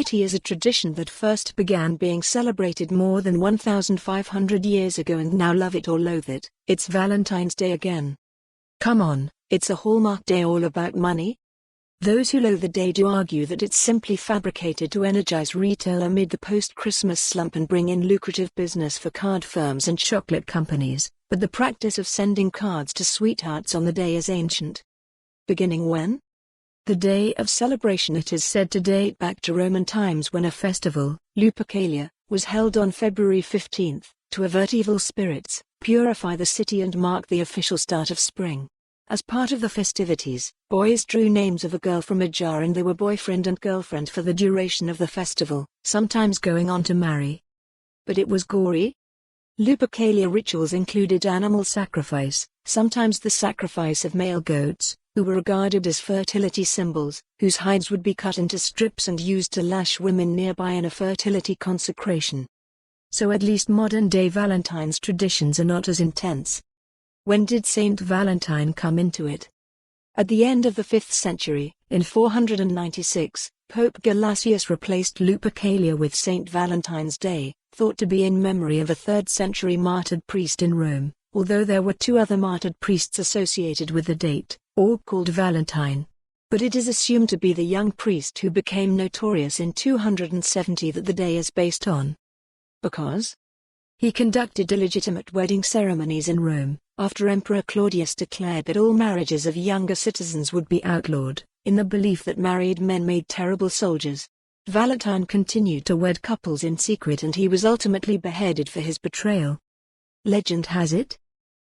It is a tradition that first began being celebrated more than 1,500 years ago, and now love it or loathe it, it's Valentine's Day again. Come on, it's a Hallmark day all about money? Those who loathe the day do argue that it's simply fabricated to energize retail amid the post-Christmas slump and bring in lucrative business for card firms and chocolate companies, but the practice of sending cards to sweethearts on the day is ancient. Beginning when? The day of celebration, it is said to date back to Roman times, when a festival, Lupercalia, was held on February 15, to avert evil spirits, purify the city and mark the official start of spring. As part of the festivities, boys drew names of a girl from a jar and they were boyfriend and girlfriend for the duration of the festival, sometimes going on to marry. But it was gory. Lupercalia rituals included animal sacrifice, sometimes the sacrifice of male goats, who were regarded as fertility symbols, whose hides would be cut into strips and used to lash women nearby in a fertility consecration. So at least modern-day Valentine's traditions are not as intense. When did Saint Valentine come into it? At the end of the 5th century, in 496, Pope Gelasius replaced Lupercalia with Saint Valentine's Day, thought to be in memory of a 3rd century martyred priest in Rome, although there were 2 other martyred priests associated with the date, all called Valentine. But it is assumed to be the young priest who became notorious in 270 that the day is based on. Because he conducted illegitimate wedding ceremonies in Rome, after Emperor Claudius declared that all marriages of younger citizens would be outlawed, in the belief that married men made terrible soldiers. Valentine continued to wed couples in secret and he was ultimately beheaded for his betrayal. Legend has it,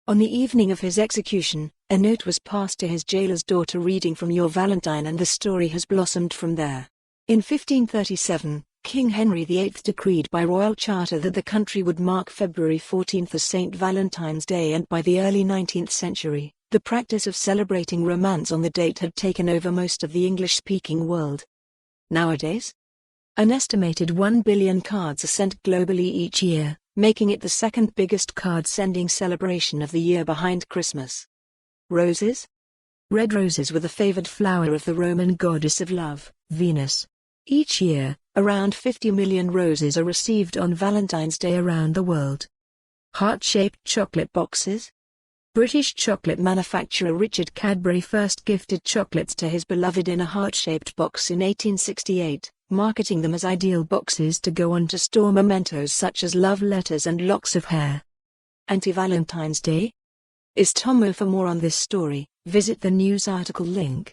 on the evening of his execution, a note was passed to his jailer's daughter reading from Your Valentine, and the story has blossomed from there. In 1537, King Henry VIII decreed by royal charter that the country would mark February 14 as St. Valentine's Day, and by the early 19th century, the practice of celebrating romance on the date had taken over most of the English-speaking world. Nowadays, an estimated 1 billion cards are sent globally each year, making it the 2nd biggest card-sending celebration of the year behind Christmas. Roses? Red roses were the favored flower of the Roman goddess of love, Venus. Each year, around 50 million roses are received on Valentine's Day around the world. Heart-shaped chocolate boxes? British chocolate manufacturer Richard Cadbury first gifted chocolates to his beloved in a heart-shaped box in 1868, marketing them as ideal boxes to go on to store mementos such as love letters and locks of hair. Anti-Valentine's Day? Is Tomo? For more on this story, visit the news article link.